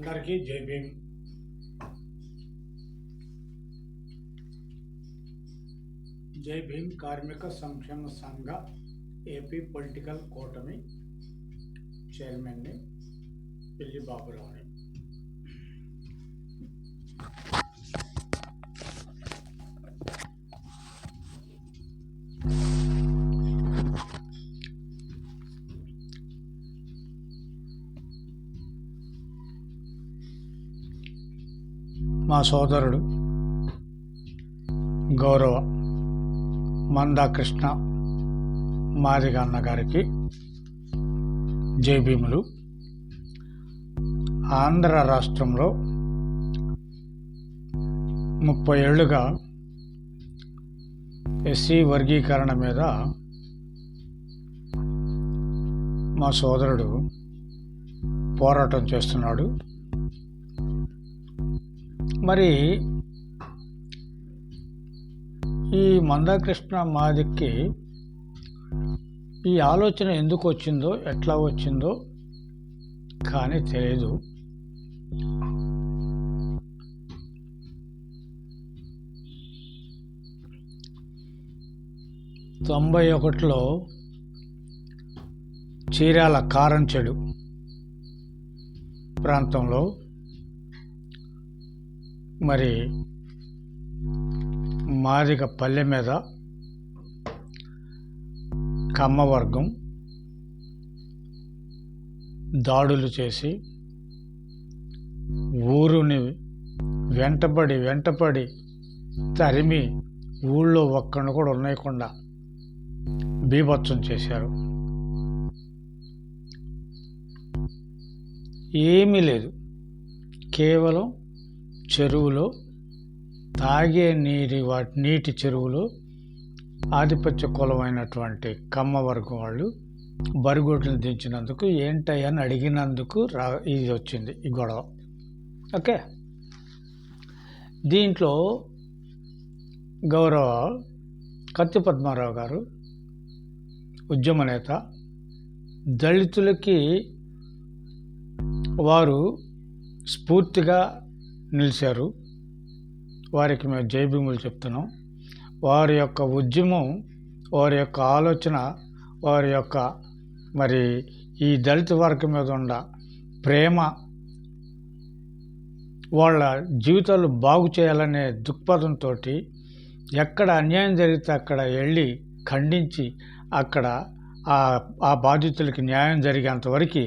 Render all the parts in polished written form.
అందరికీ జై భీమ్. జై భీమ్ కార్మిక సంక్షేమ సంఘ ఏపీ పొలిటికల్ కూటమి చైర్మన్ని పిల్లి బాబురావుని. మా సోదరుడు గౌరవ మందాకృష్ణ మాదిగ అన్న గారికి జై భీములు. ఆంధ్ర రాష్ట్రంలో 30 ఏళ్లుగా ఎస్సీ వర్గీకరణ మీద మా సోదరుడు పోరాటం చేస్తున్నాడు. మరి ఈ మందాకృష్ణ మాదిక్కి ఈ ఆలోచన ఎందుకు వచ్చిందో, ఎట్లా వచ్చిందో కానీ తెలియదు. తొంభై 1991లో చీరాల కారంచెడు ప్రాంతంలో మరి మాదిగ పల్లె మీద కమ్మవర్గం దాడులు చేసి ఊరుని వెంటపడి తరిమి ఊళ్ళో ఒక్కడిని కూడా ఉన్నాయకుండా బీభత్సం చేశారు. ఏమీ లేదు, కేవలం చెరువులో తాగే నీటి చెరువులో ఆధిపత్య కులమైనటువంటి కమ్మవర్గం వాళ్ళు బరిగొడ్లను దించినందుకు ఏంటయ్యని అడిగినందుకు ఇది వచ్చింది ఈ గొడవ. ఓకే, దీంట్లో గౌరవ కత్తి పద్మారావు గారు ఉద్యమ నేత, దళితులకి వారు స్ఫూర్తిగా నిలిచారు. వారికి మేము జై భీములు చెప్తున్నాం. వారి యొక్క ఉద్యమం, వారి యొక్క ఆలోచన, వారి యొక్క మరి ఈ దళిత వర్గం మీద ఉన్న ప్రేమ, వాళ్ళ జీవితాలు బాగు చేయాలనే దృక్పథంతో ఎక్కడ అన్యాయం జరిగితే అక్కడ వెళ్ళి ఖండించి అక్కడ ఆ బాధితులకి న్యాయం జరిగేంతవరకు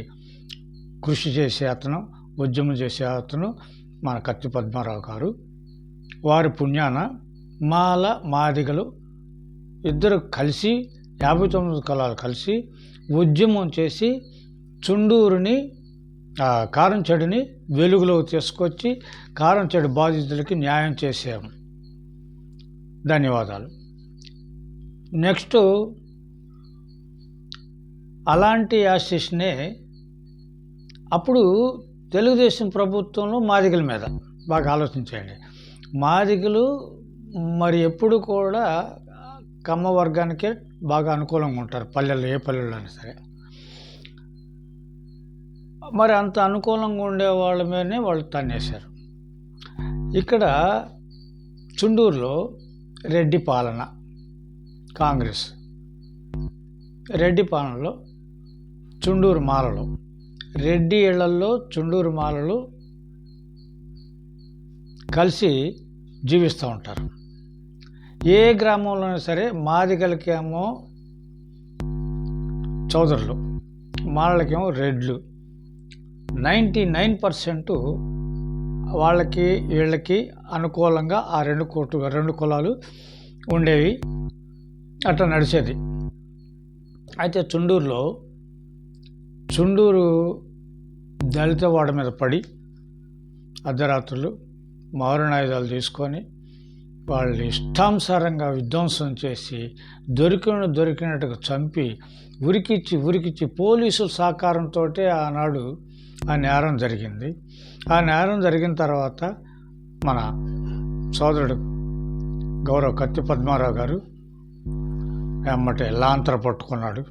కృషి చేసే అతను, ఉద్యమం చేసే అతను మన కత్తి పద్మారావు గారు. వారి పుణ్యాన మాల మాదిగలు ఇద్దరు కలిసి 59 కులాలు కలిసి ఉద్యమం చేసి చుండూరుని కారంచెడుని వెలుగులోకి తీసుకొచ్చి కారంచెడు బాధితులకి న్యాయం చేసాము. ధన్యవాదాలు. నెక్స్ట్ అలాంటి ఆశీస్నే అప్పుడు తెలుగుదేశం ప్రభుత్వంలో మాదిగల మీద బాగా ఆలోచించండి. మాదిగలు మరి ఎప్పుడు కూడా కమ్మ వర్గానికే బాగా అనుకూలంగా ఉంటారు పల్లెల్లో, ఏ పల్లెల్లో అయినా సరే. మరి అంత అనుకూలంగా ఉండే వాళ్ళ మీదనే వాళ్ళు తన్నేశారు. ఇక్కడ చుండూరులో రెడ్డి పాలన, కాంగ్రెస్ రెడ్డి పాలనలో చుండూరు మాలలు, రెడ్డి ఇళ్లల్లో చుండూరు మాలలు కలిసి జీవిస్తూ ఉంటారు. ఏ గ్రామంలోనైనా సరే మాదిగలకేమో చౌదరులు, మాలలకేమో రెడ్లు. 99% వాళ్ళకి వీళ్ళకి అనుకూలంగా ఆ రెండు కులాలు ఉండేవి, అట్లా నడిచేది. అయితే చుండూరు దళిత వాడ మీద పడి అర్ధరాత్రులు మారునాయుధాలు తీసుకొని వాళ్ళు ఇష్టానుసారంగా విధ్వంసం చేసి దొరికినట్టుగా చంపి ఉరికిచ్చి పోలీసుల సహకారంతో ఆనాడు ఆ నేరం జరిగింది. ఆ నేరం జరిగిన తర్వాత మన సోదరుడు గౌరవ కత్తి పద్మారావు గారు ఎమ్మటే లాంతర పట్టుకున్నాడు.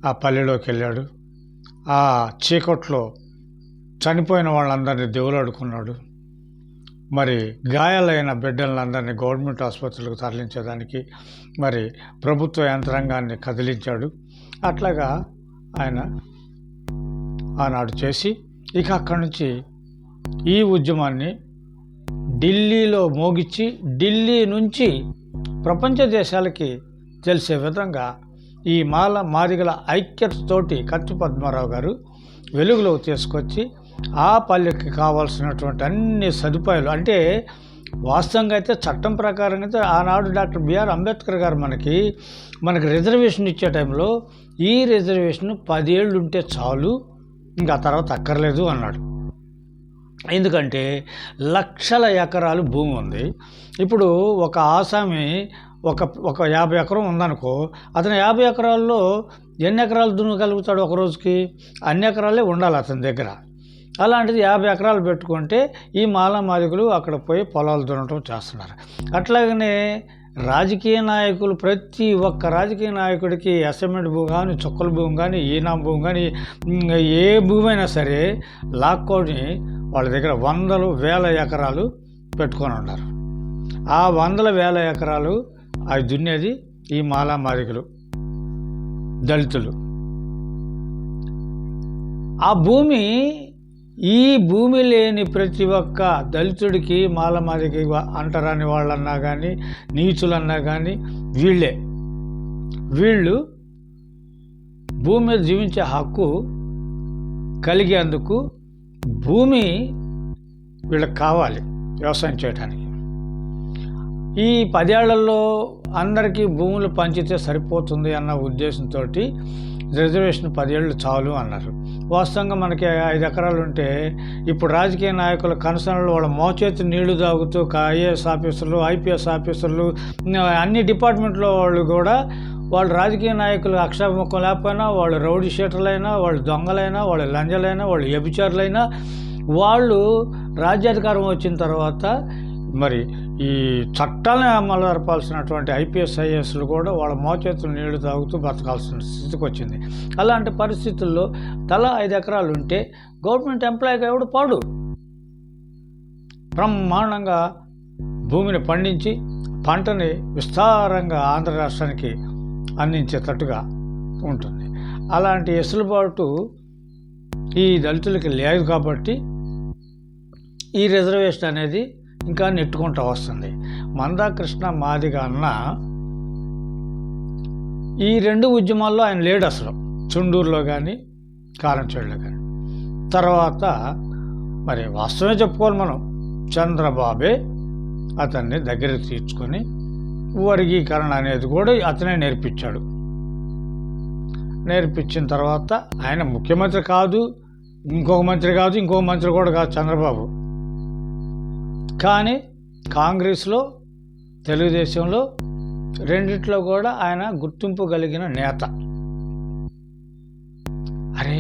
ఆ పల్లెలోకి వెళ్ళాడు. ఆ చీకట్లో చనిపోయిన వాళ్ళందరినీ దేవులాడుకున్నాడు. మరి గాయాలైన బిడ్డలందరినీ గవర్నమెంట్ ఆసుపత్రులకు తరలించేదానికి మరి ప్రభుత్వ యంత్రాంగాన్ని కదిలించాడు. అట్లాగా ఆయన ఆనాడు చేసి ఇక అక్కడి నుంచి ఈ ఉద్యమాన్ని ఢిల్లీలో మోగించి ఢిల్లీ నుంచి ప్రపంచ దేశాలకి తెలిసే విధంగా ఈ మాదిగల ఐక్యతతోటి కత్తి పద్మారావు గారు వెలుగులో తీసుకొచ్చి ఆ పల్లెకి కావాల్సినటువంటి అన్ని సదుపాయాలు, అంటే వాస్తవంగా అయితే చట్టం ప్రకారంగా అయితే ఆనాడు డాక్టర్ బిఆర్ అంబేద్కర్ గారు మనకి రిజర్వేషన్ ఇచ్చే టైంలో ఈ రిజర్వేషన్ 10 ఏళ్ళు ఉంటే చాలు, ఇంకా తర్వాత అక్కర్లేదు అన్నాడు. ఎందుకంటే లక్షల ఎకరాలు భూమి ఉంది. ఇప్పుడు ఒక ఆసామి ఒక 50 ఎకరం ఉందనుకో, అతను 50 ఎకరాల్లో ఎన్ని ఎకరాలు దున్నగలుగుతాడు ఒక రోజుకి? అన్ని ఎకరాలే ఉండాలి అతని దగ్గర. అలాంటిది 50 ఎకరాలు పెట్టుకుంటే ఈ మాదిగలు అక్కడ పోయి పొలాలు దున్నటం చేస్తున్నారు. అట్లాగనే రాజకీయ నాయకులు, ప్రతి ఒక్క రాజకీయ నాయకుడికి అసైన్మెంట్ భూమి కానీ, చుక్కల భూమి కానీ, ఈనాం భూమి కానీ, ఏ భూమి అయినా సరే లాక్కొని వాళ్ళ దగ్గర వందలు వేల ఎకరాలు పెట్టుకొని ఉన్నారు. ఆ వందల వేల ఎకరాలు అవి దున్నేది ఈ మాదిగలు, దళితులు. ఆ భూమి, ఈ భూమి లేని ప్రతి ఒక్క దళితుడికి, మాదిగ అంటరాని వాళ్ళన్నా కానీ, నీచులన్నా కానీ వీళ్ళు భూమి మీద జీవించే హక్కు కలిగేందుకు భూమి వీళ్ళకి కావాలి వ్యవసాయం చేయడానికి. ఈ 10 ఏళ్లలో అందరికీ భూములు పంచితే సరిపోతుంది అన్న ఉద్దేశంతో రిజర్వేషన్ 10 ఏళ్ళు చాలు అన్నారు. వాస్తవంగా మనకి 5 ఎకరాలు ఉంటే ఇప్పుడు రాజకీయ నాయకుల కన్సర్న్లు వాళ్ళ మోచేతి నీళ్లు తాగుతూ ఐఏఎస్ ఆఫీసర్లు, ఐపీఎస్ ఆఫీసర్లు, అన్ని డిపార్ట్మెంట్లో వాళ్ళు కూడా వాళ్ళు రాజకీయ నాయకులు అక్షరముఖం లేకపోయినా, వాళ్ళు రౌడీ షీటర్లైనా, వాళ్ళు దొంగలైనా, వాళ్ళు లంజలైనా, వాళ్ళు వ్యభిచారులైనా, వాళ్ళు రాజ్యాధికారం వచ్చిన తర్వాత మరి ఈ చట్టాలను అమలు జరపాల్సినటువంటి ఐపీఎస్ ఐఏఎస్లు కూడా వాళ్ళ మోచేతులు నీళ్లు తాగుతూ బతకాల్సిన స్థితికి వచ్చింది. అలాంటి పరిస్థితుల్లో తలా 5 ఎకరాలు ఉంటే గవర్నమెంట్ ఎంప్లాయీగా ఎవడు పాడు బ్రహ్మాండంగా భూమిని పండించి పంటని విస్తారంగా ఆంధ్ర రాష్ట్రానికి అందించేటట్టుగా ఉంటుంది. అలాంటి వెసులుబాటు ఈ దళితులకి లేదు కాబట్టి ఈ రిజర్వేషన్ అనేది ఇంకా నెట్టుకుంటూ వస్తుంది. మందాకృష్ణ మాదిగ అన్న ఈ 2 ఉద్యమాల్లో ఆయన లేడు అసలు, చుండూరులో కానీ కారంచేడులో కానీ. తర్వాత మరి వాస్తవమే చెప్పుకోవాలి మనం, చంద్రబాబే అతన్ని దగ్గరికి తీర్చుకొని వర్గీకరణ అనేది కూడా అతనే నేర్పించాడు. నేర్పించిన తర్వాత ఆయన ముఖ్యమంత్రి కాదు, ఇంకొక మంత్రి కూడా కాదు చంద్రబాబు. కానీ కాంగ్రెస్లో, తెలుగుదేశంలో రెండిట్లో కూడా ఆయన గుర్తింపు కలిగిన నేత. అరే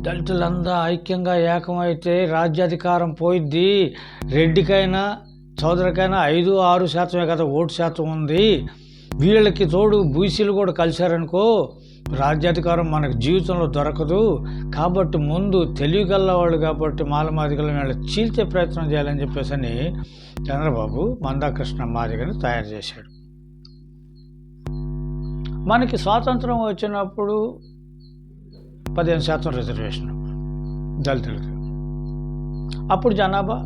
దళితులంతా ఐక్యంగా ఏకమైతే రాజ్యాధికారం పోయిద్ది, రెడ్డికైనా చౌదరికైనా 5-6% కదా ఓటు శాతం ఉంది, వీళ్ళకి తోడు బీసీలు కూడా కలిశారనుకో రాజ్యాధికారం మనకు జీవితంలో దొరకదు, కాబట్టి ముందు తెలివిగల్లవాళ్ళు కాబట్టి మాదిగలను వీళ్ళు చీల్చే ప్రయత్నం చేయాలని చెప్పేసి అని చంద్రబాబు మందాకృష్ణ మాదిగని తయారు చేశాడు. మనకి స్వాతంత్రం వచ్చినప్పుడు 15% రిజర్వేషన్ దళితులకి. అప్పుడు జనాభా,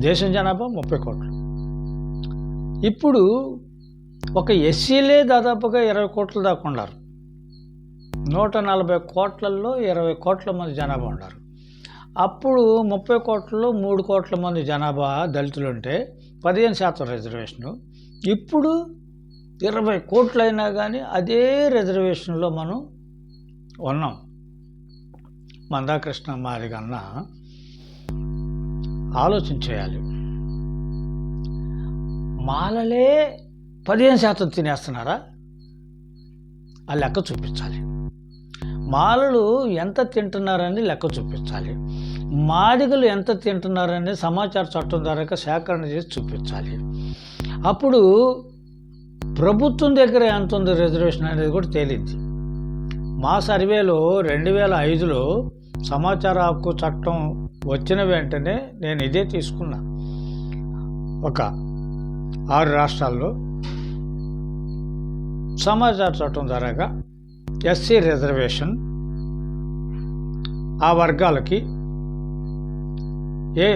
దేశం జనాభా 30 కోట్లు. ఇప్పుడు ఒక ఎస్సీలే దాదాపుగా 20 కోట్ల దాకా ఉన్నారు. 140 కోట్లలో 20 కోట్ల మంది జనాభా ఉన్నారు. అప్పుడు 30 కోట్లలో 3 కోట్ల మంది జనాభా దళితులు ఉంటే 15% రిజర్వేషను. ఇప్పుడు 20 కోట్లైనా కానీ అదే రిజర్వేషన్లో మనం ఉన్నాం. మందాకృష్ణ మాదిగ అన్న ఆలోచన చేయాలి. మాలలే 15% తినేస్తున్నారా? ఆ లెక్క చూపించాలి. మాలలు ఎంత తింటున్నారని లెక్క చూపించాలి. మాదిగలు ఎంత తింటున్నారని సమాచార చట్టం ద్వారా సేకరణ చేసి చూపించాలి. అప్పుడు ప్రభుత్వం దగ్గర ఎంత ఉంది రిజర్వేషన్ అనేది కూడా తేలింది. మా సర్వేలో 2005లో సమాచార హక్కు చట్టం వచ్చిన వెంటనే నేను ఇదే తీసుకున్నా. ఒక 6 రాష్ట్రాల్లో సమాచార చట్టం ద్వారా ఎస్సీ రిజర్వేషన్ ఆ వర్గాలకి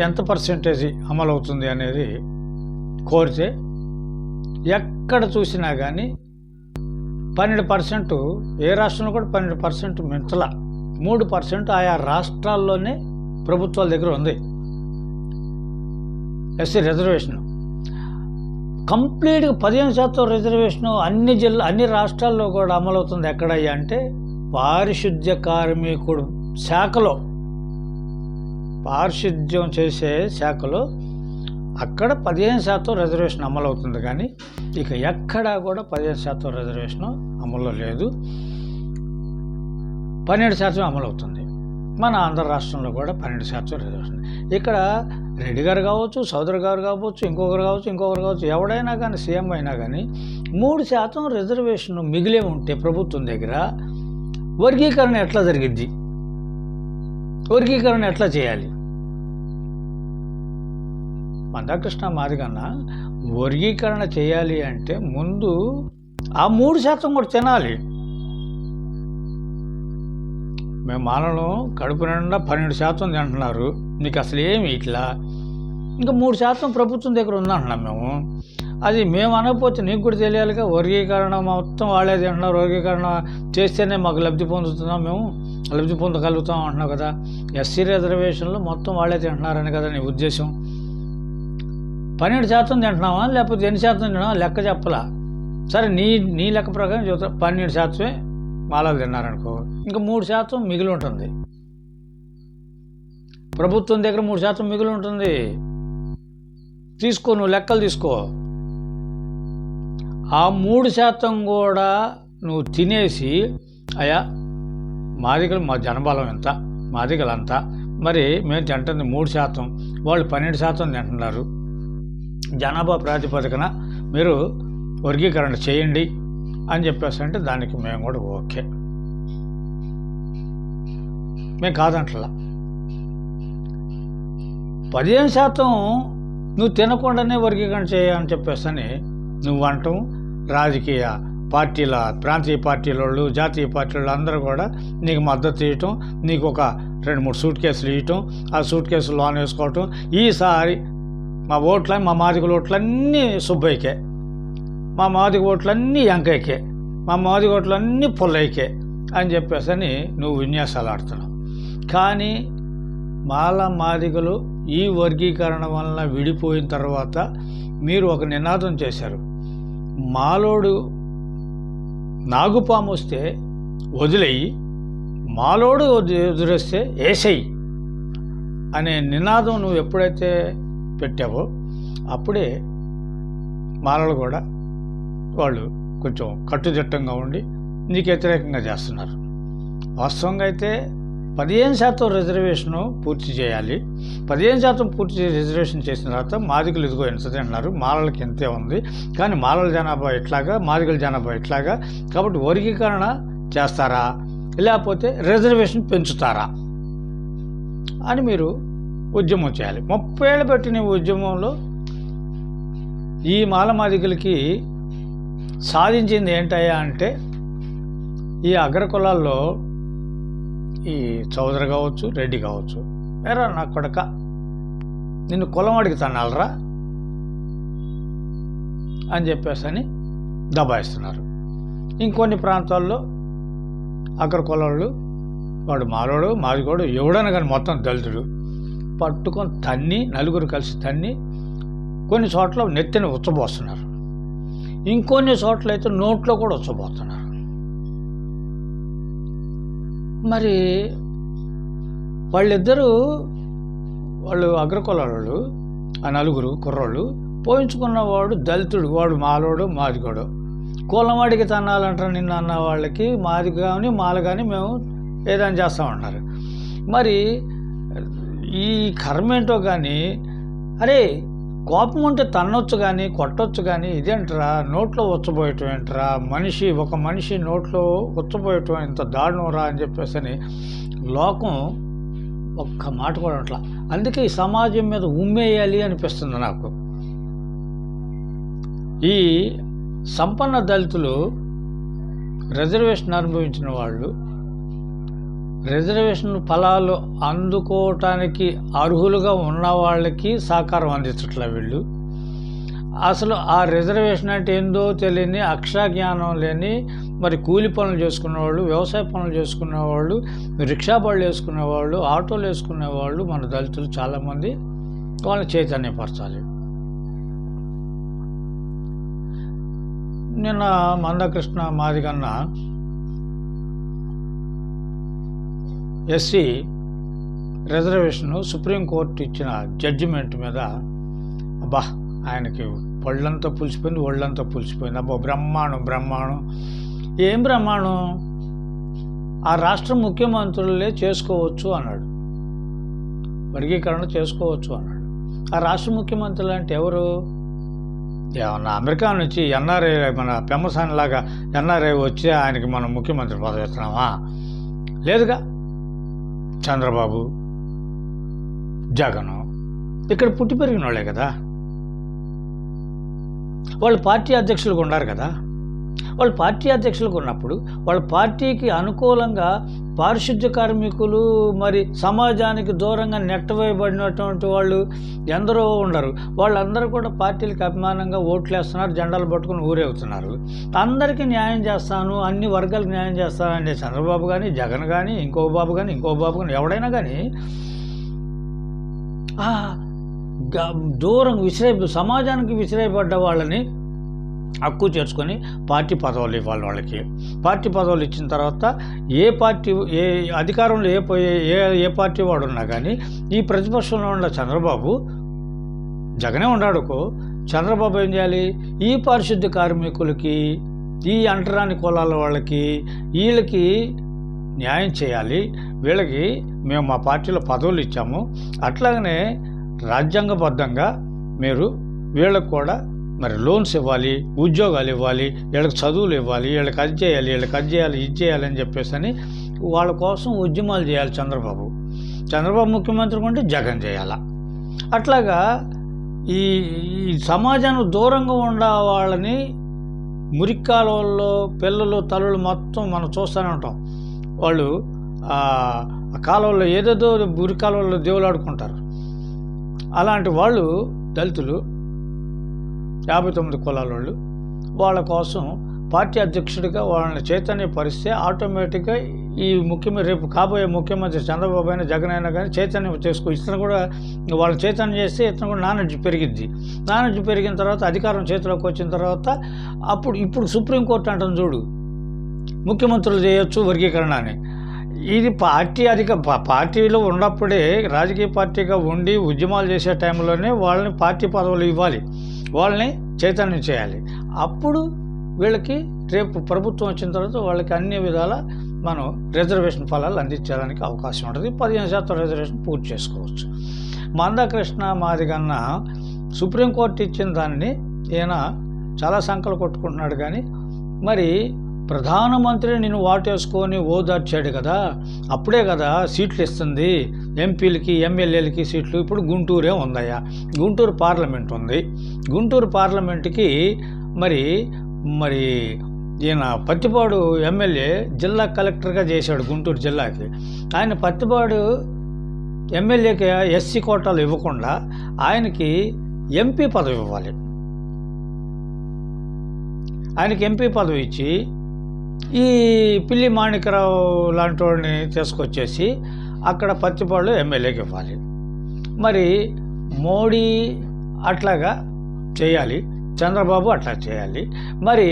ఎంత పర్సెంటేజీ అమలవుతుంది అనేది కోరితే ఎక్కడ చూసినా కానీ 12%, ఏ రాష్ట్రంలో కూడా 12% మించల. 3% ఆయా రాష్ట్రాల్లోనే ప్రభుత్వాల దగ్గర ఉంది ఎస్సీ రిజర్వేషన్. కంప్లీట్గా 15% రిజర్వేషను అన్ని రాష్ట్రాల్లో కూడా అమలవుతుంది. ఎక్కడయ్యా అంటే పారిశుద్ధ్య కార్మికుడు శాఖలో, పారిశుద్ధ్యం చేసే శాఖలో అక్కడ 15% రిజర్వేషన్ అమలవుతుంది. కానీ ఇక ఎక్కడా కూడా 15% రిజర్వేషన్ అమల్లో లేదు. 12% అమలవుతుంది. మన ఆంధ్ర రాష్ట్రంలో కూడా 12% రిజర్వేషన్. ఇక్కడ రెడ్డి గారు కావచ్చు, సోదరు గారు కావచ్చు, ఇంకొకరు కావచ్చు, ఎవడైనా కానీ సీఎం అయినా కానీ 3% రిజర్వేషన్ మిగిలే ఉంటే ప్రభుత్వం దగ్గర వర్గీకరణ ఎట్లా జరిగిద్ది? వర్గీకరణ ఎట్లా చేయాలి? మందాకృష్ణ మాదిగన్న వర్గీకరణ చేయాలి అంటే ముందు ఆ 3% కూడా తినాలి. మేము మానవులు కడుపు నిండా 12% తింటున్నారు, నీకు అసలు ఏమి ఇట్లా, ఇంకా 3% ప్రభుత్వం దగ్గర ఉందంటున్నాం మేము. అది మేము అనకపోతే నీకు కూడా తెలియాలిగా. వర్గీకరణ మొత్తం వాళ్ళే తింటున్నారు, వర్గీకరణ చేస్తేనే మాకు లబ్ధి పొందుతున్నాం, మేము లబ్ధి పొందగలుగుతాం అంటున్నావు కదా. ఎస్సీ రిజర్వేషన్లో మొత్తం వాళ్ళే తింటున్నారని కదా నీ ఉద్దేశం. 12% తింటున్నావా లేకపోతే ఎన్ని శాతం తింటున్నావా లెక్క చెప్పలా. సరే, నీ లెక్క ప్రకారం చూద్దాం. 12% మాలలు తిన్నారనుకో, ఇంకా 3% మిగిలి ఉంటుంది. ప్రభుత్వం దగ్గర 3% మిగిలి ఉంటుంది. తీసుకో, నువ్వు లెక్కలు తీసుకో. ఆ 3% కూడా నువ్వు తినేసి, అయ్యా మాదిగలు, మా జనబలం ఎంత, మాదిగలంతా, మరి మేము తింటుంది 3%, వాళ్ళు 12% తింటున్నారు, జనాభా ప్రాతిపదికన మీరు వర్గీకరణ చేయండి అని చెప్పేసి అంటే దానికి మేము కూడా ఓకే, మేము కాదంటలా. 15% నువ్వు తినకుండానే వర్గీకరణ చేయని చెప్పేసి అని నువ్వు అంటాం. రాజకీయ పార్టీల, ప్రాంతీయ పార్టీల వాళ్ళు, జాతీయ పార్టీల వాళ్ళు అందరూ కూడా నీకు మద్దతు ఇవ్వటం, నీకు ఒక 2-3 సూట్ కేసులు ఇవ్వటం, ఆ సూట్ కేసులు లోన్ వేసుకోవటం. ఈసారి మా మాదిగల ఓట్లన్నీ సుబ్బయ్యకే, మా మాదిగ ఓట్లన్నీ వెంకయ్యకే, మా మాదిగ ఓట్లన్నీ పుల్లయ్యకే అని చెప్పేసి అని నువ్వు విన్యాసాలు ఆడుతున్నావు. కానీ మాదిగలు ఈ వర్గీకరణ వలన విడిపోయిన తర్వాత మీరు ఒక నినాదం చేశారు. మాలోడు నాగుపాము వస్తే వదిలేయి, మాలోడు వదిలేస్తే ఏసెయ్యి అనే నినాదం నువ్వు ఎప్పుడైతే పెట్టావో అప్పుడే మాలలు కూడా వాళ్ళు కొంచెం కట్టుదిట్టంగా ఉండి నీకు వ్యతిరేకంగా చేస్తున్నారు. వాస్తవంగా అయితే 15% రిజర్వేషను పూర్తి చేయాలి. 15% పూర్తి రిజర్వేషన్ చేసిన తర్వాత మాదిగలు ఇదిగో ఎంత తింటున్నారు, మాలలకి ఎంతే ఉంది, కానీ మాలల జనాభా ఇట్లాగా, మాదిగల జనాభా ఇట్లాగా, కాబట్టి వర్గీకరణ చేస్తారా లేకపోతే రిజర్వేషన్ పెంచుతారా అని మీరు ఉద్యమం చేయాలి. 30 ఏళ్ళు పెట్టిన ఉద్యమంలో ఈ మాదిగలకి సాధించింది ఏంటయ్యా అంటే, ఈ అగ్రకులాల్లో ఈ చౌదరి కావచ్చు, రెడ్డి కావచ్చు, ఎరా నా కొడక నిన్ను కులం అడిగి తన్నాలరా అని చెప్పేసి అని దబాయిస్తున్నారు. ఇంకొన్ని ప్రాంతాల్లో అగ్రకులాళ్ళు, వాడు మాలోడు, మాదిగోడు, ఎవడైనా కానీ మొత్తం దళితుడు పట్టుకొని తన్ని, నలుగురు కలిసి తన్ని కొన్ని చోట్ల నెత్తిని ఉచ్చబోస్తున్నారు, ఇంకొన్ని చోట్ల అయితే నోట్లో కూడా ఉచ్చబోతున్నారు. మరి వాళ్ళు అగ్రకులాలు, ఆ నలుగురు కుర్రోళ్ళు పోయించుకున్నవాడు దళితుడు, వాడు మాలోడు, మాదిగోడు. కులవాడికి తన్నాలంటారు నిన్న అన్న వాళ్ళకి మాది కానీ మాల కానీ మేము ఏదైనా చేస్తామంటారు. మరి ఈ కర్మేంటో కానీ, అరే కోపం ఉంటే తన్నొచ్చు కానీ కొట్టొచ్చు కానీ ఇదేంటరా నోట్లో ఉచ్చబోయటం ఏంటరా ఒక మనిషి నోట్లో ఉచ్చబోయటం ఇంత దారుణం రా అని చెప్పేసి అని లోకం ఒక్క మాట కూడా అట్లా. అందుకే ఈ సమాజం మీద ఉమ్మేయాలి అనిపిస్తుంది నాకు. ఈ సంపన్న దళితులు రిజర్వేషన్ అనుభవించిన వాళ్ళు రిజర్వేషన్ ఫలాలు అందుకోవటానికి అర్హులుగా ఉన్న వాళ్ళకి సహకారం అందించట్లే వీళ్ళు. అసలు ఆ రిజర్వేషన్ అంటే ఏందో తెలియని అక్షరజ్ఞానం లేని మరి కూలి పనులు చేసుకునేవాళ్ళు, వ్యవసాయ పనులు చేసుకునేవాళ్ళు, రిక్షా బళ్ళు వేసుకునేవాళ్ళు, ఆటోలు వేసుకునేవాళ్ళు మన దళితులు చాలామంది. వాళ్ళని చైతన్యపరచాలి. నిన్న మందకృష్ణ మాదిగన్న ఎస్సీ రిజర్వేషను సుప్రీంకోర్టు ఇచ్చిన జడ్జిమెంట్ మీద అబ్బా ఆయనకి పళ్ళంతా పులిసిపోయింది, ఒళ్ళంతా పులిసిపోయింది. అబ్బా బ్రహ్మాండం. ఏం బ్రహ్మాండం? ఆ రాష్ట్ర ముఖ్యమంత్రులే చేసుకోవచ్చు అన్నాడు, వర్గీకరణ చేసుకోవచ్చు అన్నాడు. ఆ రాష్ట్ర ముఖ్యమంత్రులు అంటే ఎవరు? ఏమన్నా అమెరికా నుంచి ఎన్ఆర్ఐ మన పెమ్మసాని లాగా ఎన్ఆర్ఐ వచ్చి ఆయనకి మనం ముఖ్యమంత్రి పదవి ఇస్తున్నామా? లేదుగా. చంద్రబాబు, జగను ఇక్కడ పుట్టి పెరిగిన వాళ్ళే కదా. వాళ్ళు పార్టీ అధ్యక్షులుగా ఉన్నారు కదా. వాళ్ళు పార్టీ అధ్యక్షులుగా ఉన్నప్పుడు వాళ్ళ పార్టీకి అనుకూలంగా పారిశుద్ధ్య కార్మికులు మరి సమాజానికి దూరంగా నెట్టవేయబడినటువంటి వాళ్ళు ఎందరో ఉండరు. వాళ్ళందరూ కూడా పార్టీలకు అభిమానంగా ఓట్లు వేస్తున్నారు, జెండాలు పట్టుకుని ఊరేగుతున్నారు. అందరికీ న్యాయం చేస్తాను, అన్ని వర్గాలకు న్యాయం చేస్తాను అంటే చంద్రబాబు కానీ, జగన్ కానీ, ఇంకో బాబు కానీ ఎవడైనా కానీ దూరం సమాజానికి విసిరేయబడ్డ వాళ్ళని హక్కు చేర్చుకొని పార్టీ పదవులు ఇవ్వాలి వాళ్ళకి. పార్టీ పదవులు ఇచ్చిన తర్వాత ఏ అధికారంలో ఏ పార్టీ వాడు ఉన్నా కానీ ఈ ప్రతిపక్షంలో ఉన్న చంద్రబాబు, జగనే ఉన్నాడుకో, చంద్రబాబు ఏం చేయాలి? ఈ పారిశుద్ధ్య కార్మికులకి, ఈ అంటరాని కులాల వాళ్ళకి, వీళ్ళకి న్యాయం చేయాలి. వీళ్ళకి మేము మా పార్టీలో పదవులు ఇచ్చాము, అట్లాగనే రాజ్యాంగబద్ధంగా మీరు వీళ్ళకు కూడా మరి లోన్స్ ఇవ్వాలి, ఉద్యోగాలు ఇవ్వాలి, వీళ్ళకి చదువులు ఇవ్వాలి, వీళ్ళకి అది చేయాలి, ఇది చేయాలి అని చెప్పేసి అని వాళ్ళ కోసం ఉద్యమాలు చేయాలి చంద్రబాబు ముఖ్యమంత్రి ఉంటే జగన్ చేయాలా. అట్లాగా ఈ సమాజానికి దూరంగా ఉన్న వాళ్ళని మురిక్కాలలో పిల్లలు తల్లులు మొత్తం మనం చూస్తూనే ఉంటాం. వాళ్ళు కాలువల్లో ఏదేదో మురికాలువల్లో దేవులాడుకుంటారు. అలాంటి వాళ్ళు దళితులు 59 కులాల వాళ్ళు. వాళ్ళ కోసం పార్టీ అధ్యక్షుడిగా వాళ్ళని చైతన్యపరిస్తే ఆటోమేటిక్గా ఈ రేపు కాబోయే ముఖ్యమంత్రి చంద్రబాబు అయినా జగన్ అయినా కానీ చైతన్యం ఇతను కూడా వాళ్ళని చైతన్యం చేస్తే ఇతను కూడా నాలెడ్జ్ పెరిగిద్ది. నాలెడ్జ్ పెరిగిన తర్వాత అధికారం చేతిలోకి వచ్చిన తర్వాత ఇప్పుడు సుప్రీంకోర్టు అంటుంది చూడు, ముఖ్యమంత్రులు చేయొచ్చు వర్గీకరణ అని. ఇది పార్టీలో ఉన్నప్పుడే, రాజకీయ పార్టీగా ఉండి ఉద్యమాలు చేసే టైంలోనే వాళ్ళని పార్టీ పదవులు ఇవ్వాలి, వాళ్ళని చైతన్యం చేయాలి. అప్పుడు వీళ్ళకి రేపు ప్రభుత్వం వచ్చిన తర్వాత వాళ్ళకి అన్ని విధాల మనం రిజర్వేషన్ ఫలాలు అందించడానికి అవకాశం ఉంటుంది. 15% రిజర్వేషన్ పూర్తి చేసుకోవచ్చు. మందకృష్ణ మాదిగన్న సుప్రీంకోర్టు ఇచ్చిన దాన్ని ఈయన చాలా సంకలు కొట్టుకుంటున్నాడు. కానీ మరి ప్రధానమంత్రి నిన్ను వాటేసుకొని ఓదార్చాడు కదా, అప్పుడే కదా సీట్లు ఇస్తుంది ఎంపీలకి, ఎమ్మెల్యేలకి సీట్లు. ఇప్పుడు గుంటూరే ఉందయ్యా, గుంటూరు పార్లమెంట్ ఉంది. గుంటూరు పార్లమెంట్కి మరి ఈయన పత్తిపాడు ఎమ్మెల్యే జిల్లా కలెక్టర్గా చేశాడు గుంటూరు జిల్లాకి. ఆయన పత్తిపాడు ఎమ్మెల్యేకి ఎస్సీ కోటాలు ఇవ్వకుండా ఆయనకి ఎంపీ పదవి ఇవ్వాలి. ఆయనకి ఎంపీ పదవి ఇచ్చి ఈ పిల్లి మాణికరావు లాంటి వాడిని తీసుకొచ్చేసి అక్కడ పత్తిపాడులో ఎమ్మెల్యేకి ఇవ్వాలి. మరి మోడీ అట్లాగా చేయాలి, చంద్రబాబు అట్లా చేయాలి. మరి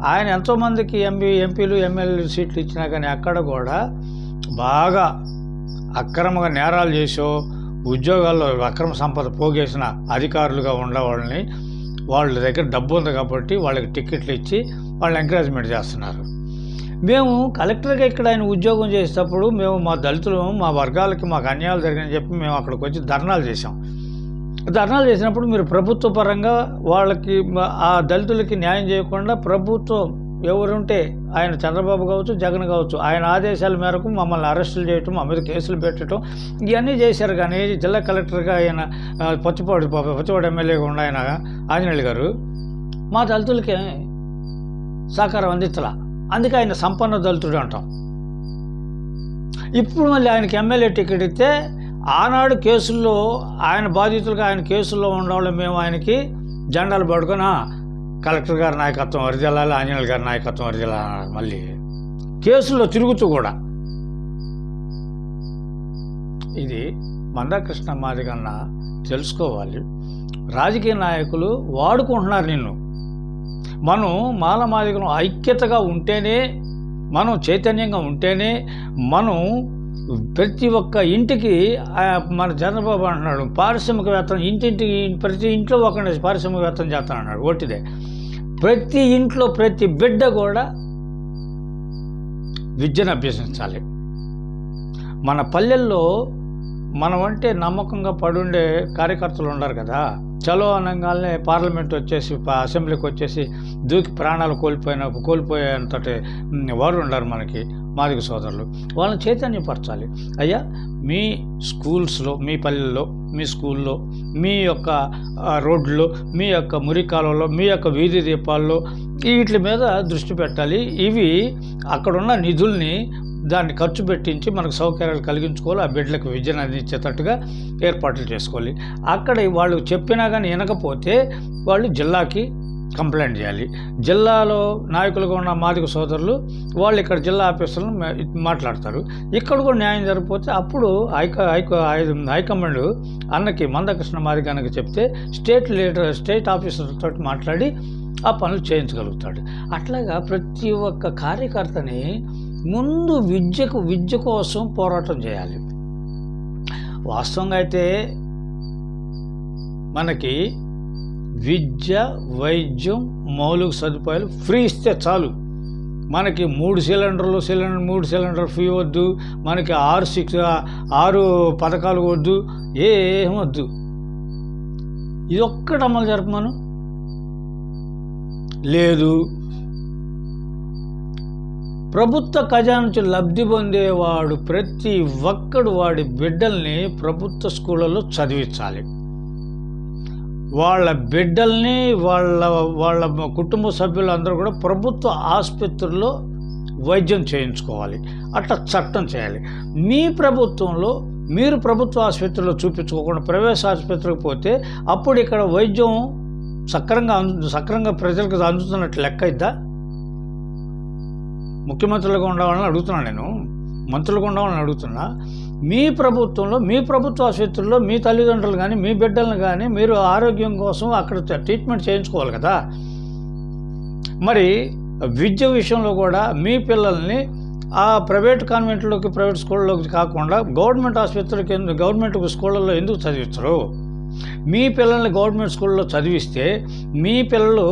ఆయన ఎంతోమందికి ఎంపీలు ఎమ్మెల్యేలు సీట్లు ఇచ్చినా కానీ అక్కడ కూడా బాగా అక్రమంగా నేరాలు చేసో ఉద్యోగాల్లో అక్రమ సంపద పోగేసిన అధికారులుగా ఉండేవాళ్ళని, వాళ్ళ దగ్గర డబ్బు ఉంది కాబట్టి వాళ్ళకి టికెట్లు ఇచ్చి వాళ్ళని ఎంకరేజ్మెంట్ చేస్తున్నారు. మేము కలెక్టర్గా ఇక్కడ ఆయన ఉద్యోగం చేసేటప్పుడు మా దళితులు, మా వర్గాలకి మాకు అన్యాయాలు జరిగాయని చెప్పి మేము అక్కడికి వచ్చి ధర్నాలు చేసాం. ధర్నాలు చేసినప్పుడు మీరు ప్రభుత్వ పరంగా వాళ్ళకి ఆ దళితులకి న్యాయం చేయకుండా ప్రభుత్వం ఎవరుంటే ఆయన చంద్రబాబు కావచ్చు, జగన్ కావచ్చు, ఆయన ఆదేశాల మేరకు మమ్మల్ని అరెస్టులు చేయటం, మా మీద కేసులు పెట్టడం ఇవన్నీ చేశారు. కానీ జిల్లా కలెక్టర్గా ఆయన పచ్చిపాడు ఎమ్మెల్యేగా ఉన్న ఆయన ఆంజనేయులు గారు మా దళితులకి సహకారం అందించలా. అందుకే ఆయన సంపన్న దళితుడు అంటాం. ఇప్పుడు మళ్ళీ ఆయనకి ఎమ్మెల్యే టికెట్ ఇస్తే ఆనాడు కేసుల్లో ఆయన బాధితులుగా ఆయన కేసుల్లో ఉండవాళ్ళు మేము ఆయనకి జెండాలు పడుకొని కలెక్టర్ గారి నాయకత్వం వరిజల్లాలి, ఆంజనేయులు గారి నాయకత్వం వరిజల్లాలి. మళ్ళీ కేసుల్లో తిరుగుతూ కూడా ఇది మందాకృష్ణ మాదిగన్న తెలుసుకోవాలి. రాజకీయ నాయకులు వాడుకుంటున్నారు నిన్ను. మనం మాల మాదిగను ఐక్యతగా ఉంటేనే, మనం చైతన్యంగా ఉంటేనే, మనం ప్రతి ఒక్క ఇంటికి మన చంద్రబాబు అంటున్నాడు పారిశ్రామికవేత్తలు ఇంటింటికి ప్రతి ఇంట్లో ఒక పారిశ్రామికవేత్తలు చేస్తాను అన్నాడు. ఒట్టిదే. ప్రతి ఇంట్లో ప్రతి బిడ్డ కూడా విద్యను అభ్యసించాలి. మన పల్లెల్లో మనం అంటే నమ్మకంగా పడుండే కార్యకర్తలు ఉన్నారు కదా. చలో అనగానే పార్లమెంట్ వచ్చేసి అసెంబ్లీకి వచ్చేసి దూకి ప్రాణాలు కోల్పోయేంతటి వారు ఉన్నారు మనకి మాదిగ సోదరులు. వాళ్ళని చైతన్యపరచాలి. అయ్యా మీ స్కూల్స్లో, మీ పల్లెల్లో, మీ స్కూల్లో, మీ యొక్క రోడ్లో, మీ యొక్క మురికాలలో, మీ యొక్క వీధి దీపాల్లో వీటి మీద దృష్టి పెట్టాలి. ఇవి అక్కడున్న నిధుల్ని దాన్ని ఖర్చు పెట్టించి మనకు సౌకర్యాలు కలిగించుకోవాలి. ఆ బిడ్డలకు విద్యను అందించేటట్టుగా ఏర్పాట్లు చేసుకోవాలి. అక్కడ వాళ్ళు చెప్పినా కానీ వినకపోతే వాళ్ళు జిల్లాకి కంప్లైంట్ చేయాలి. జిల్లాలో నాయకులుగా ఉన్న మాదిగ సోదరులు వాళ్ళు ఇక్కడ జిల్లా ఆఫీసర్లను మాట్లాడతారు. ఇక్కడ కూడా న్యాయం జరిగిపోతే అప్పుడు హైకమాండ్ అన్నకి మందకృష్ణ మాదిగన్నకి చెప్తే స్టేట్ ఆఫీసర్తో మాట్లాడి ఆ పనులు చేయించగలుగుతాడు. అట్లాగా ప్రతి ఒక్క కార్యకర్తని ముందు విద్య కోసం పోరాటం చేయాలి. వాస్తవంగా అయితే మనకి విద్య, వైద్యం, మౌలిక సదుపాయాలు ఫ్రీ ఇస్తే చాలు. మనకి 3 సిలిండర్లు ఫ్రీ వద్దు, మనకి 6 పథకాలు వద్దు, ఏం వద్దు. ఇది ఒక్కటి అమలు జరపమను. లేదు, ప్రభుత్వ ఖజానా నుంచి లబ్ధి పొందేవాడు ప్రతి ఒక్కడు వాడి బిడ్డల్ని ప్రభుత్వ స్కూళ్ళల్లో చదివించాలి. వాళ్ళ బిడ్డల్ని వాళ్ళ కుటుంబ సభ్యులందరూ కూడా ప్రభుత్వ ఆసుపత్రుల్లో వైద్యం చేయించుకోవాలి. అట్లా చట్టం చేయాలి. మీ ప్రభుత్వంలో మీరు ప్రభుత్వ ఆసుపత్రిలో చూపించుకోకుండా ప్రైవేట్ ఆసుపత్రికి పోతే అప్పుడు ఇక్కడ వైద్యం సక్రంగా ప్రజలకు అందుతున్నట్టు లెక్క ఇద్దా? ముఖ్యమంత్రులుగా ఉండవాలని అడుగుతున్నాను నేను, మంత్రులుగా ఉండవాలని అడుగుతున్నా. మీ ప్రభుత్వంలో, మీ ప్రభుత్వ ఆసుపత్రుల్లో మీ తల్లిదండ్రులు కానీ మీ బిడ్డలను కానీ మీరు ఆరోగ్యం కోసం అక్కడ ట్రీట్మెంట్ చేయించుకోవాలి కదా. మరి విద్య విషయంలో కూడా మీ పిల్లల్ని ఆ ప్రైవేట్ కాన్వెంట్లోకి, ప్రైవేట్ స్కూళ్ళలోకి కాకుండా గవర్నమెంట్ ఆసుపత్రికి, గవర్నమెంట్ స్కూళ్ళల్లో ఎందుకు చదివిస్తారు? మీ పిల్లల్ని గవర్నమెంట్ స్కూల్లో చదివిస్తే మీ పిల్లలు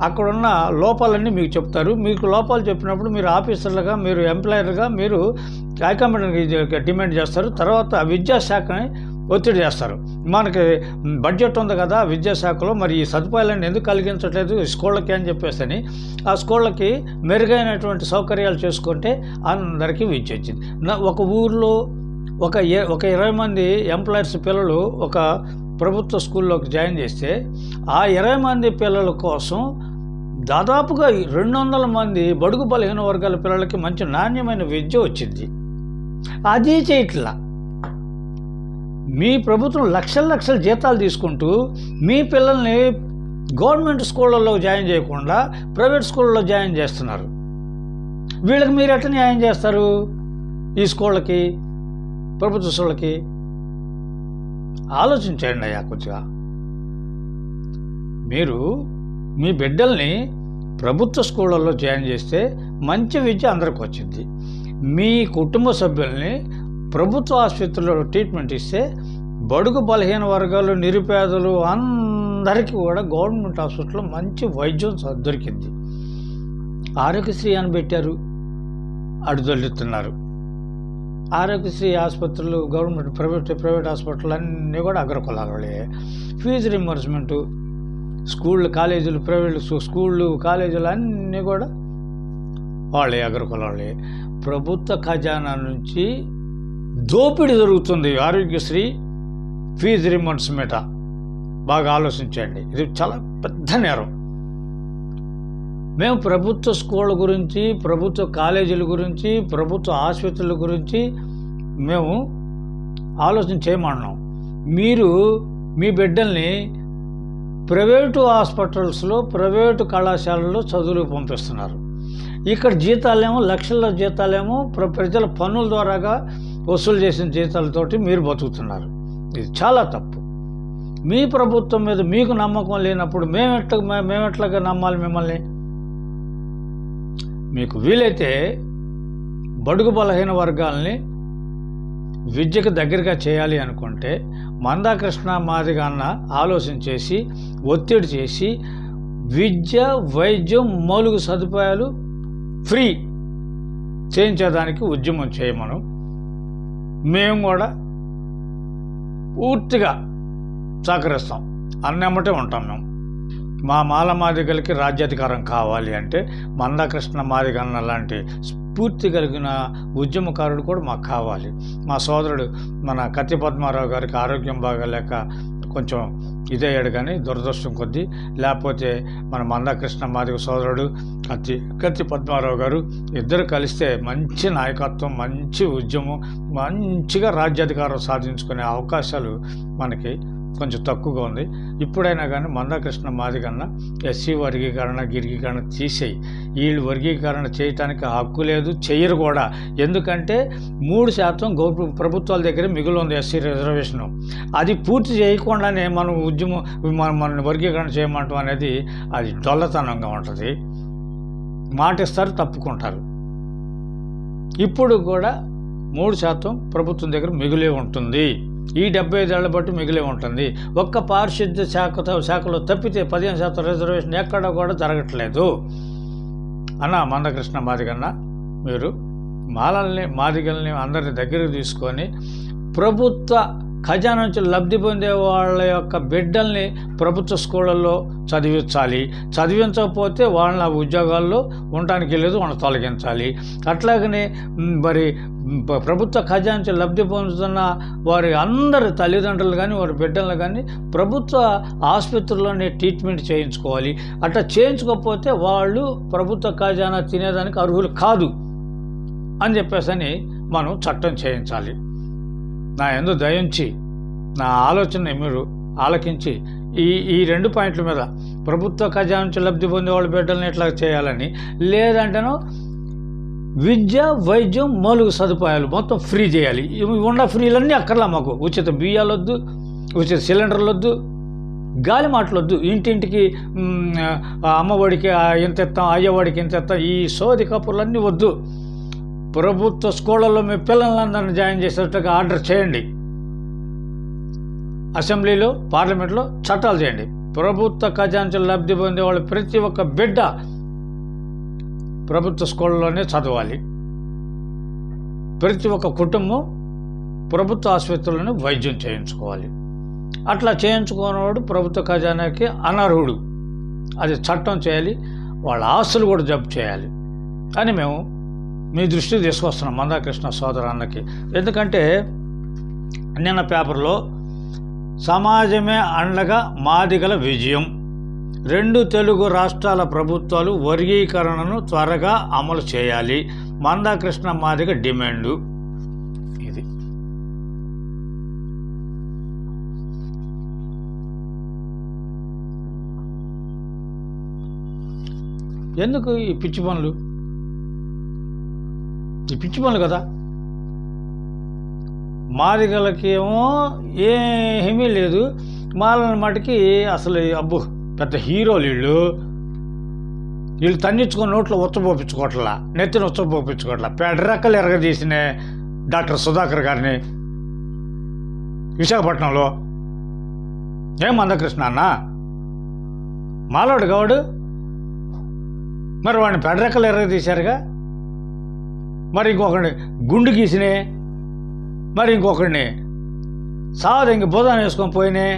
అక్కడున్న లోపాలన్నీ మీకు చెప్తారు. మీకు లోపాలు చెప్పినప్పుడు మీరు ఆఫీసర్లుగా, మీరు ఎంప్లాయర్గా మీరు హైకమాండ్కి డిమాండ్ చేస్తారు. తర్వాత విద్యాశాఖని ఒత్తిడి చేస్తారు. మనకి బడ్జెట్ ఉంది కదా విద్యాశాఖలో, మరి ఈ సదుపాయాలన్నీ ఎందుకు కలిగించట్లేదు స్కూళ్ళకి అని చెప్పేసి ఆ స్కూళ్ళకి మెరుగైనటువంటి సౌకర్యాలు చేసుకుంటే అందరికీ విద్య వచ్చింది. ఒక ఊర్లో ఒక 20 మంది ఎంప్లాయర్స్ పిల్లలు ఒక ప్రభుత్వ స్కూల్లోకి జాయిన్ చేస్తే ఆ 20 మంది పిల్లల కోసం దాదాపుగా 200 మంది బడుగు బలహీన వర్గాల పిల్లలకి మంచి నాణ్యమైన విద్య వచ్చింది. అది చేయట్లా. మీ ప్రభుత్వం లక్షల జీతాలు తీసుకుంటూ మీ పిల్లల్ని గవర్నమెంట్ స్కూళ్ళల్లో జాయిన్ చేయకుండా ప్రైవేట్ స్కూళ్ళలో జాయిన్ చేస్తున్నారు. వీళ్ళకి మీరు ఎట్లా న్యాయం చేస్తారు? ఈ స్కూళ్ళకి, ప్రభుత్వ స్కూళ్ళకి ఆలోచించండి అయ్యా. కొద్దిగా మీరు మీ బిడ్డల్ని ప్రభుత్వ స్కూళ్ళల్లో జాయిన్ చేస్తే మంచి విద్య అందరికి వచ్చింది. మీ కుటుంబ సభ్యుల్ని ప్రభుత్వ ఆసుపత్రిలో ట్రీట్మెంట్ ఇస్తే బడుగు బలహీన వర్గాలు, నిరుపేదలు అందరికీ కూడా గవర్నమెంట్ హాస్పిటల్లో మంచి వైద్యం దొరికింది. ఆరోగ్యశ్రీ అని పెట్టారు, అడుదొల్లుతున్నారు. ఆరోగ్యశ్రీ ఆసుపత్రులు, గవర్నమెంట్ ప్రైవేట్ హాస్పిటల్ అన్నీ కూడా అగ్రకులాలే. ఫీజు రింబర్స్మెంటు, స్కూళ్ళు, కాలేజీలు, ప్రైవేట్ స్కూళ్ళు, కాలేజీలు అన్నీ కూడా వాళ్ళే, అగ్రకులాలే. ప్రభుత్వ ఖజానా నుంచి దోపిడీ జరుగుతుంది ఆరోగ్యశ్రీ ఫీజు రింబర్స్మెంట్. బాగా ఆలోచించండి, ఇది చాలా పెద్ద నేరం. మేము ప్రభుత్వ స్కూళ్ళ గురించి, ప్రభుత్వ కాలేజీల గురించి, ప్రభుత్వ ఆసుపత్రుల గురించి మేము ఆలోచన చేయమన్నాం. మీరు మీ బిడ్డల్ని ప్రైవేటు హాస్పిటల్స్లో, ప్రైవేటు కళాశాలల్లో చదువులకు పంపిస్తున్నారు. ఇక్కడ జీతాలేమో లక్షల జీతాలేమో ప్రజల పన్నుల ద్వారాగా వసూలు చేసిన జీతాలతోటి మీరు బతుకుతున్నారు. ఇది చాలా తప్పు. మీ ప్రభుత్వం మీద మీకు నమ్మకం లేనప్పుడు మేమెట్లాగా నమ్మాలి మిమ్మల్ని? మీకు వీలైతే బడుగు బలహీన వర్గాల్ని విద్యకు దగ్గరగా చేయాలి అనుకుంటే మందాకృష్ణ మాదిగ అన్న ఆలోచన చేసి, ఒత్తిడి చేసి, విద్య, వైద్యం, మౌలిక సదుపాయాలు ఫ్రీ చేయించేదానికి ఉద్యమం చేయమను. మేము కూడా పూర్తిగా సహకరిస్తాం, అన్నమ్మటే ఉంటాం. మేము మా మాల మాదిగలకి రాజ్యాధికారం కావాలి అంటే మందాకృష్ణ మాదిగ అన్న లాంటి స్ఫూర్తి కలిగిన ఉద్యమకారుడు కూడా మాకు కావాలి. మా సోదరుడు మన కత్తి పద్మారావు గారికి ఆరోగ్యం బాగాలేక కొంచెం ఇదయ్యాడు, కానీ దురదృష్టం కొద్దీ. లేకపోతే మన మందాకృష్ణ మాదిగ సోదరుడు కత్తి పద్మారావు గారు ఇద్దరు కలిస్తే మంచి నాయకత్వం, మంచి ఉద్యమం, మంచిగా రాజ్యాధికారం సాధించుకునే అవకాశాలు మనకి కొంచెం తక్కువగా ఉంది. ఇప్పుడైనా కానీ మందాకృష్ణ మాదిగన్న ఎస్సీ వర్గీకరణ, గిరిగీకరణ తీసేయి. వీళ్ళు వర్గీకరణ చేయటానికి హక్కు లేదు, చెయ్యరు కూడా. ఎందుకంటే 3% ప్రభుత్వాల దగ్గర మిగిలి ఉంది ఎస్సీ రిజర్వేషను. అది పూర్తి చేయకుండానే మనం మన వర్గీకరణ చేయమంటాం అనేది అది డొల్లతనంగా ఉంటుంది. మాటిస్తారు, తప్పుకుంటారు. ఇప్పుడు కూడా 3% ప్రభుత్వం దగ్గర మిగిలే ఉంటుంది. ఈ 75 ఏళ్ల బట్టి మిగిలే ఉంటుంది. ఒక్క పారిశుద్ధ్య శాఖలో తప్పితే 15% రిజర్వేషన్ ఎక్కడ కూడా జరగట్లేదు. అన్న మందకృష్ణ మాదిగన్న, మీరు మాదిగల్ని అందరిని దగ్గరికి తీసుకొని ప్రభుత్వ ఖజానా నుంచి లబ్ధి పొందే వాళ్ళ యొక్క బిడ్డల్ని ప్రభుత్వ స్కూళ్ళల్లో చదివించాలి. చదివించకపోతే వాళ్ళని ఆ ఉద్యోగాల్లో ఉండడానికి లేదు, వాళ్ళని తొలగించాలి. అట్లాగనే మరి ప్రభుత్వ ఖజానా నుంచి లబ్ధి పొందుతున్న వారి అందరి తల్లిదండ్రులు కానీ వారి బిడ్డలను కానీ ప్రభుత్వ ఆసుపత్రుల్లోనే ట్రీట్మెంట్ చేయించుకోవాలి. అట్లా చేయించుకోకపోతే వాళ్ళు ప్రభుత్వ ఖజానా తినేదానికి అర్హులు కాదు అని చెప్పేసి మనం చట్టం చేయించాలి. నా యందు దయించి నా ఆలోచన మీరు ఆలకించి ఈ 2 పాయింట్ల మీద ప్రభుత్వ ఖజానా నుంచి లబ్ధి పొందే వాళ్ళ బిడ్డల్ని ఎట్లా చేయాలని, లేదంటేనో విద్య, వైద్యం, మౌలిక సదుపాయాలు మొత్తం ఫ్రీ చేయాలి. ఉన్న ఫ్రీలన్నీ అక్కర్లా మాకు. ఉచిత బియ్యాలు వద్దు, ఉచిత సిలిండర్లు వద్దు, గాలి మాటలు వద్దు. ఇంటింటికి అమ్మఒడికి ఇంత ఇస్తాం, అయ్యవాడికి ఇంత ఇస్తాం, ఈ సోది కప్పులన్నీ వద్దు. ప్రభుత్వ స్కూళ్ళల్లో మీ పిల్లలందరినీ జాయిన్ చేసేట్టుగా ఆర్డర్ చేయండి. అసెంబ్లీలో, పార్లమెంట్లో చట్టాలు చేయండి. ప్రభుత్వ ఖజానా లబ్ధి పొందే వాళ్ళు ప్రతి ఒక్క బిడ్డ ప్రభుత్వ స్కూళ్ళలోనే చదవాలి. ప్రతి ఒక్క కుటుంబం ప్రభుత్వ ఆసుపత్రుల్లోనే వైద్యం చేయించుకోవాలి. అట్లా చేయించుకున్నవాడు ప్రభుత్వ ఖజానాకి అనర్హుడు. అది చట్టం చేయాలి. వాళ్ళ ఆస్తులు కూడా జప్తు చేయాలి అని మేము మీ దృష్టికి తీసుకొస్తున్నాం మందాకృష్ణ సోదరాన్నకి. ఎందుకంటే నిన్న పేపర్లో సమాజమే అండగా మాదిగల విజయం, 2 తెలుగు రాష్ట్రాల ప్రభుత్వాలు వర్గీకరణను త్వరగా అమలు చేయాలి, మందాకృష్ణ మాదిగ డిమాండు. ఇది ఎందుకు ఈ పిచ్చి పనులు? ఈ పిచ్చి పనులు కదా. మాదిగలకేమో ఏమీ లేదు, మాలని మటుకి అసలు అబ్బో పెద్ద హీరోలు వీళ్ళు తన్నించుకొని నోట్లో ఉచ్చపోపించుకోవట్లా, నెత్తిని ఉచ్చపోపించుకోవట్లా. పెడరెక్కలు ఎరగదీసిన డాక్టర్ సుధాకర్ గారిని విశాఖపట్నంలో ఏం మందకృష్ణ అన్న మాలోడు గౌడు, మరి వాడిని పెడరెక్కలు ఎరగదీశారుగా. మరి ఇంకొకటి గుండు గీసినే మరి ఇంకొకడిని సావదు ఇంక భుజాన్ని వేసుకొని పోయినే.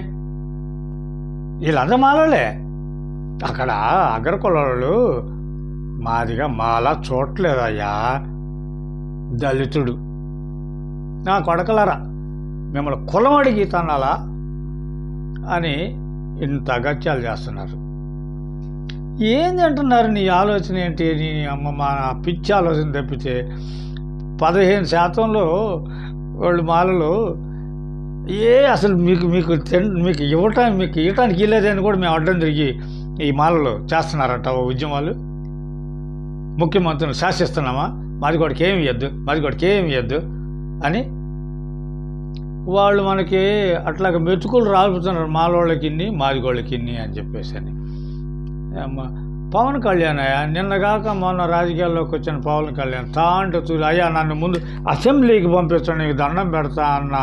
వీళ్ళందరూ మాలోలే. అక్కడ అగ్రకులాలు మాదిగా మాలా చూడలేదయ్యా. దళితుడు నా కొడకలరా మిమ్మల్ని కులం అడిగి తనాలా అని ఇంత అగత్యాలు చేస్తున్నారు. ఏంది అంటున్నారు? నీ ఆలోచన ఏంటి? నీ అమ్మ మా పిచ్చి ఆలోచన తప్పితే 15% వాళ్ళు మాలలు అసలు మీకు ఇవ్వటానికి వీలేదని కూడా మేము అడ్డం తిరిగి ఈ మాలలు చేస్తున్నారంట ఉద్యమాలు. ముఖ్యమంత్రిని శాసిస్తున్నామా, మాది కూడా ఏమి ఇవ్వద్దు అని వాళ్ళు మనకి అట్లాగ మెతుకులు రాలుపుతున్నారు. మాలోళ్ళకిన్ని మాదిగోళ్ళకిన్ని అని చెప్పేసి అని. పవన్ కళ్యాణ్ నిన్నగాక మొన్న రాజకీయాల్లోకి వచ్చిన పవన్ కళ్యాణ్ తాంటూ అయ్యా నన్ను ముందు అసెంబ్లీకి పంపిస్తాను, నీకు దండం పెడతా అన్న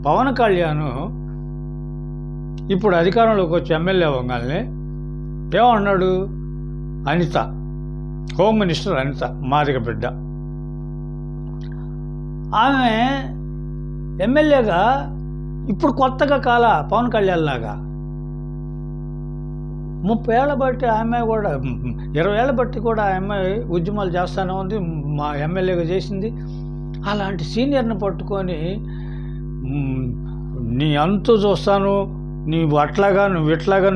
పవన్ కళ్యాణ్ ఇప్పుడు అధికారంలోకి వచ్చి ఎమ్మెల్యే అవ్వగానే ఏమన్నాడు? అనిత, హోమ్ మినిస్టర్ అనిత, మాదిగ బిడ్డ, ఆమె ఎమ్మెల్యేగా ఇప్పుడు కొత్తగా పవన్ కళ్యాణ్ లాగా 30 ఏళ్ళ బట్టి ఆమె కూడా 20 ఏళ్ళ బట్టి కూడా ఆ అమ్మాయి ఉద్యమాలు చేస్తూనే ఉంది, మా ఎమ్మెల్యేగా చేసింది. అలాంటి సీనియర్ని పట్టుకొని నీ అంతు చూస్తాను, నువ్వు ఇట్లాగా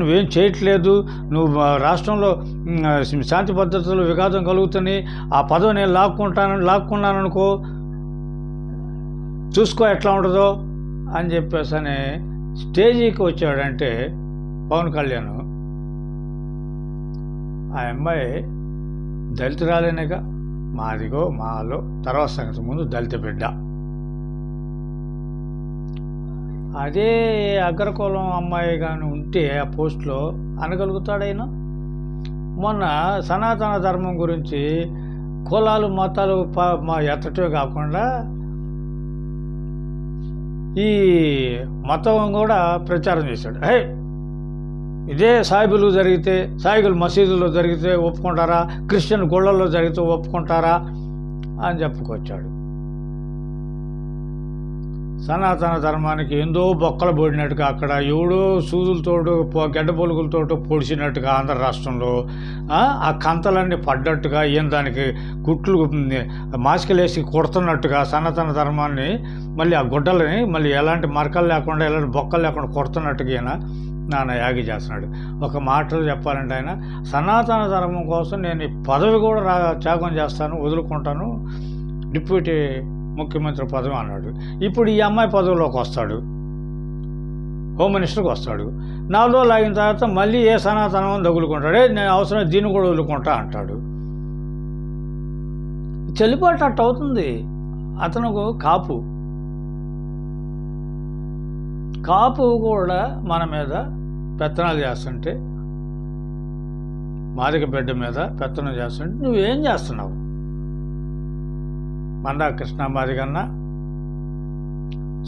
నువ్వేం చేయట్లేదు, నువ్వు రాష్ట్రంలో శాంతి భద్రతలు విఘాతం కలుగుతుంది, ఆ పదవి నేను లాక్కున్నాను అనుకో, చూసుకో ఎట్లా ఉంటుందో అని చెప్పేసి అని స్టేజీకి వచ్చాడంటే పవన్ కళ్యాణ్, ఆ అమ్మాయి దళితురాలేనగా, మాదిగో మాలో తర్వాత సంగతి, ముందు దళిత బిడ్డ. అదే అగ్రకులం అమ్మాయి కానీ ఉంటే ఆ పోస్టులో అనగలుగుతాడైనా. మొన్న సనాతన ధర్మం గురించి కులాలు మతాలు ఎత్తటమే కాకుండా ఈ మతం కూడా ప్రచారం చేశాడు. ఇదే సాయిగుల మసీదులో జరిగితే ఒప్పుకుంటారా, క్రిస్టియన్ గుళ్ళల్లో జరిగితే ఒప్పుకుంటారా అని చెప్పుకొచ్చాడు. సనాతన ధర్మానికి ఏందో బొక్కలు పొడినట్టుగా అక్కడ ఎవడో సూదులతోడు గడ్డ పొలుగులతో పొడిచినట్టుగా ఆంధ్ర రాష్ట్రంలో ఆ కంతలన్నీ పడ్డట్టుగా దానికి కుట్లు మాసికలేసి కొడుతున్నట్టుగా సనాతన ధర్మాన్ని మళ్ళీ ఆ గుడ్డలని మళ్ళీ ఎలాంటి మరకలు లేకుండా ఎలాంటి బొక్కలు లేకుండా కొడుతున్నట్టుగా నాన్న యాగి చేస్తున్నాడు. ఒక మాటలు చెప్పాలంటే ఆయన సనాతన ధర్మం కోసం నేను ఈ పదవి కూడా త్యాగం చేస్తాను, వదులుకుంటాను, డిప్యూటీ ముఖ్యమంత్రి పదవి అన్నాడు. ఇప్పుడు ఈ అమ్మాయి పదవిలోకి వస్తాడు, హోమ్ మినిస్టర్కి వస్తాడు. 4 రోజులు ఆగిన తర్వాత మళ్ళీ ఏ సనాతనం తగులుకుంటాడే, నేను అవసరం దీన్ని కూడా వదులుకుంటా అంటాడు. చెల్లిపాటు అట్ట అవుతుంది. అతను కాపు కూడా మన మీద పెత్తనాలు చేస్తుంటే, మాదిగ బిడ్డ మీద పెత్తనం చేస్తుంటే నువ్వేం చేస్తున్నావు? మందా కృష్ణ మాదిగన్న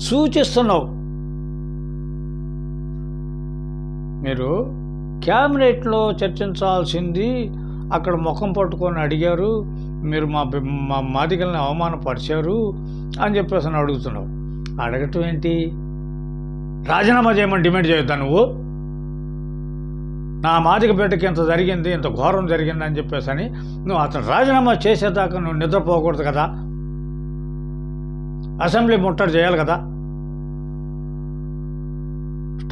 సూచిస్తున్నావు. మీరు క్యాబినెట్లో చర్చించాల్సింది అక్కడ ముఖం పట్టుకొని అడిగారు, మీరు మా మాదిగల్ని అవమానపరిచారు అని చెప్పేసి అడుగుతున్నావు. అడగటం ఏంటి? రాజీనామా చేయమని డిమాండ్ చేయొద్దా నువ్వు? నా మాదిగ బిడ్డకి ఇంత జరిగింది, ఇంత ఘోరం జరిగింది అని చెప్పేసి అని నువ్వు అతను రాజీనామా చేసేదాకా నువ్వు నిద్రపోకూడదు కదా, అసెంబ్లీ ముట్టడి చేయాలి కదా.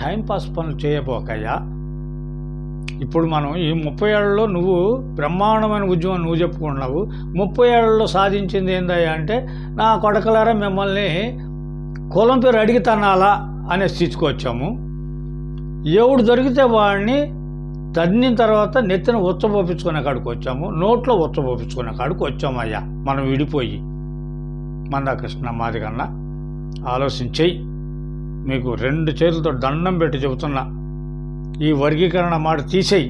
టైంపాస్ పనులు చేయబోకయ్యా. ఇప్పుడు మనం ఈ 30 ఏళ్లలో నువ్వు బ్రహ్మాండమైన ఉద్యమం నువ్వు చెప్పుకున్నావు. 30 ఏళ్లలో సాధించింది ఏందయ్యా అంటే, నా కొడకలారా మిమ్మల్ని కులం పేరు అడిగి తన్నాలా అనే స్థితికి వచ్చాము. ఎవడు దొరికితే వాడిని తన్నిన తర్వాత నెత్తిన ఉచ్చబోపించుకునే కాడికి వచ్చాము, నోట్లో ఉచ్చబోపించుకునే కాడికి వచ్చామయ్యా. మనం విడిపోయి మందా కృష్ణ మాదిగన్న ఆలోచించేయి. మీకు 2 చేతులతో దండం పెట్టి చెబుతున్నా, ఈ వర్గీకరణ మాట తీసేయి.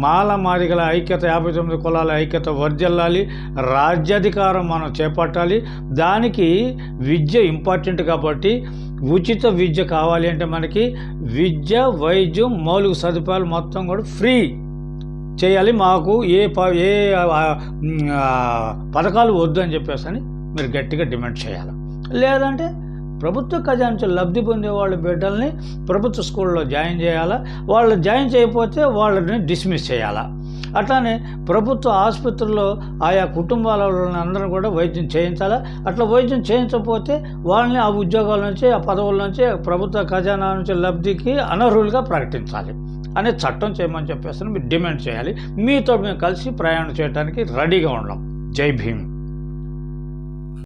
మాల మాదిగల ఐక్యత, 59 కులాల ఐక్యత వర్ధిల్లాలి, రాజ్యాధికారం మనం చేపట్టాలి. దానికి విద్య ఇంపార్టెంట్ కాబట్టి ఉచిత విద్య కావాలి అంటే మనకి విద్య, వైద్యం, మౌలిక సదుపాయాలు మొత్తం కూడా ఫ్రీ చేయాలి. మాకు ఏ పథకాలు వద్దు అని చెప్పేసి అని మీరు గట్టిగా డిమాండ్ చేయాలి. లేదంటే ప్రభుత్వ ఖజానా నుంచి లబ్ధి పొందే వాళ్ళ బిడ్డల్ని ప్రభుత్వ స్కూల్లో జాయిన్ చేయాలా, వాళ్ళు జాయిన్ చేయకపోతే వాళ్ళని డిస్మిస్ చేయాలా. అట్లానే ప్రభుత్వ ఆసుపత్రుల్లో ఆయా కుటుంబాల వాళ్ళని అందరూ కూడా వైద్యం చేయించాలా. అట్లా వైద్యం చేయించకపోతే వాళ్ళని ఆ ఉద్యోగాల నుంచి, ఆ పదవుల నుంచి, ప్రభుత్వ ఖజానా నుంచి లబ్ధికి అనర్హులుగా ప్రకటించాలి అనే చట్టం చేయమని చెప్పేసి మీరు డిమాండ్ చేయాలి. మీతో మేము కలిసి ప్రయాణం చేయడానికి రెడీగా ఉన్నాం. జై భీమ్.